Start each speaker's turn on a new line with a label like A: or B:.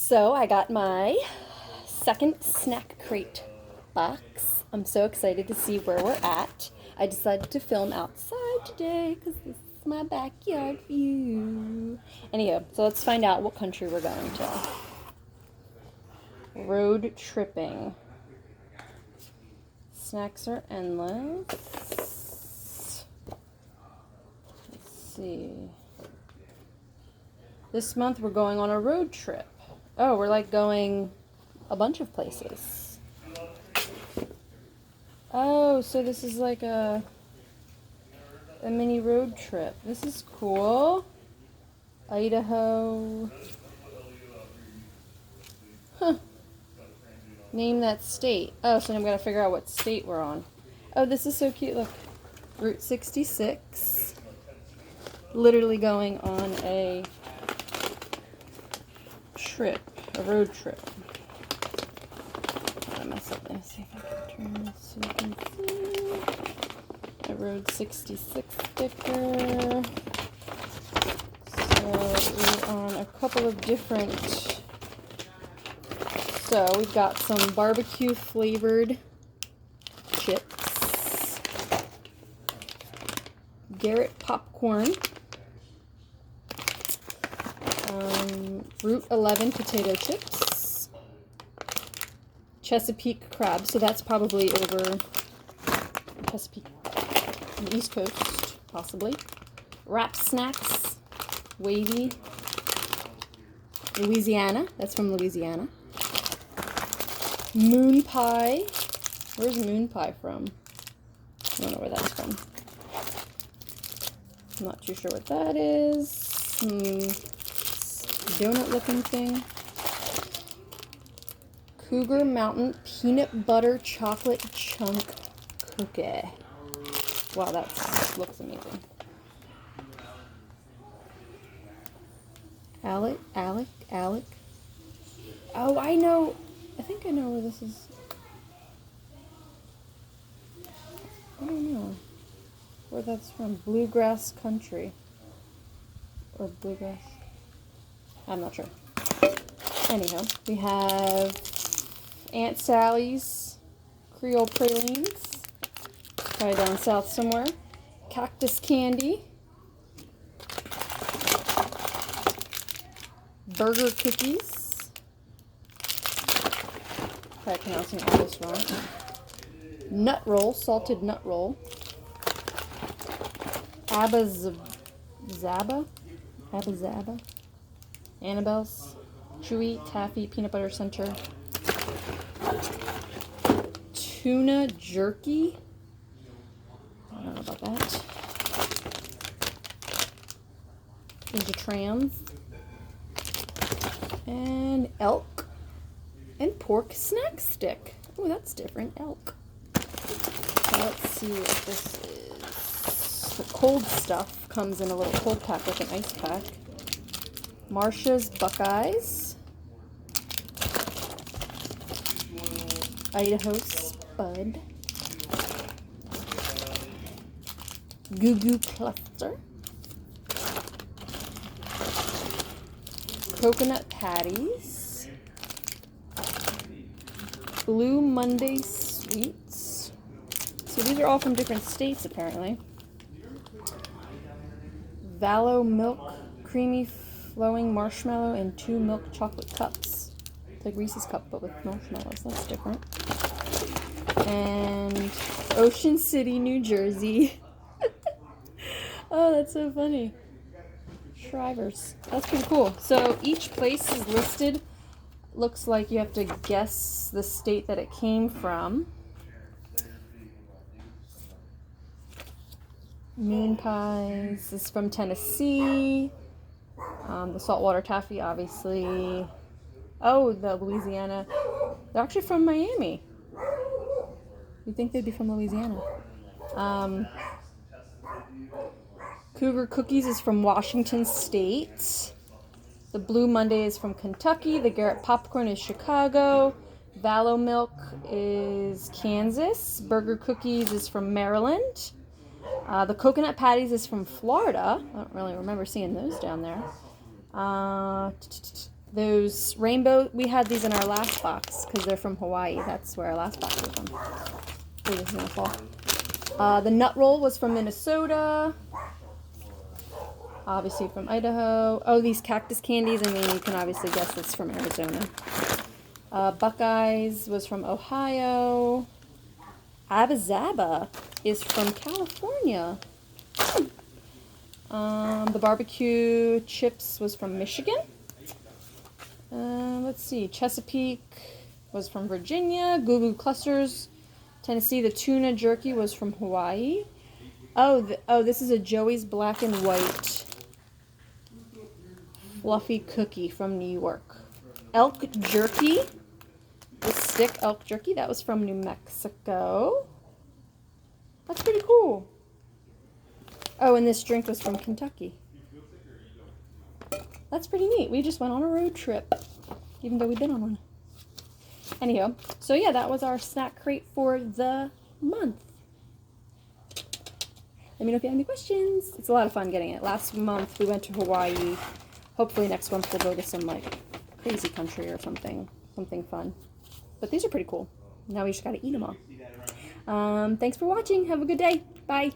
A: So I got my second snack crate box. I'm so excited to see where we're at. I decided to film outside today because this is my backyard view. Anyhow, so let's find out what country we're going to. Road tripping. Snacks are endless. Let's see. This month we're going on a road trip. Oh, we're like going a bunch of places. Oh, so this is like a mini road trip. This is cool. Idaho. Huh. Name that state. Oh, so I'm going to figure out what state we're on. Oh, this is so cute. Look. Route 66. Literally going on a trip. A road trip. I'm gonna mess up. Let me see if I can turn this so you can see. A Road 66 sticker. So we're on a couple of different. So we've got some barbecue flavored chips. Garrett popcorn. Route 11 potato chips. Chesapeake crab, so that's probably over Chesapeake on the East Coast, possibly. Wrap snacks, wavy. Louisiana, that's from Louisiana. Moon pie. Where's moon pie from? I don't know where that's from. I'm not too sure what that is. Donut looking thing. Cougar Mountain peanut butter chocolate chunk cookie. Wow, that looks amazing. Alec. Oh, I know. I think I know where this is. I don't know where that's from. Bluegrass country. Or bluegrass. I'm not sure. Anyhow, we have Aunt Sally's Creole pralines. Probably down south somewhere. Cactus candy. Burger cookies. Probably pronouncing all this wrong. Nut roll, salted nut roll. Abba Zaba. Annabelle's chewy taffy peanut butter center. Tuna jerky. I don't know about that. There's a trans. And elk. And pork snack stick. Oh, that's different. Elk. So let's see what this is. The cold stuff comes in a little cold pack, like an ice pack. Marsha's Buckeyes. Idaho Spud. Goo Goo Cluster. Coconut Patties. Blue Monday Sweets. So these are all from different states, apparently. Valo Milk Creamy Flowing Marshmallow and 2 milk chocolate cups. It's like Reese's cup, but with marshmallows. That's different. And Ocean City, New Jersey. Oh, that's so funny. Shrivers. That's pretty cool. So each place is listed. Looks like you have to guess the state that it came from. Moon pies is from Tennessee. The saltwater taffy, obviously. Oh, the Louisiana. They're actually from Miami. You'd think they'd be from Louisiana. Cougar Cookies is from Washington State. The Blue Monday is from Kentucky. The Garrett Popcorn is Chicago. Valo Milk is Kansas. Burger Cookies is from Maryland. The Coconut Patties is from Florida. I don't really remember seeing those down there. Those rainbow, we had these in our last box because they're from Hawaii. That's where our last box was from. So this is gonna fall. The nut roll was from Minnesota. Obviously from Idaho. Oh, these cactus candies, I mean, you can obviously guess it's from Arizona. Buckeyes was from Ohio. Abba Zaba is from California. The barbecue chips was from Michigan. Let's see, Chesapeake was from Virginia. Goo Goo Clusters, Tennessee. The tuna jerky was from Hawaii. Oh, this is a Joey's Black and White fluffy cookie from New York. Elk jerky, the stick elk jerky, that was from New Mexico. That's pretty cool. Oh, and this drink was from Kentucky. That's pretty neat. We just went on a road trip, even though we've been on one. Anyhow, so yeah, that was our snack crate for the month. Let me know if you have any questions. It's a lot of fun getting it. Last month we went to Hawaii. Hopefully next month we'll go to some like crazy country or something fun. But these are pretty cool. Now we just gotta eat them all. Thanks for watching. Have a good day. Bye.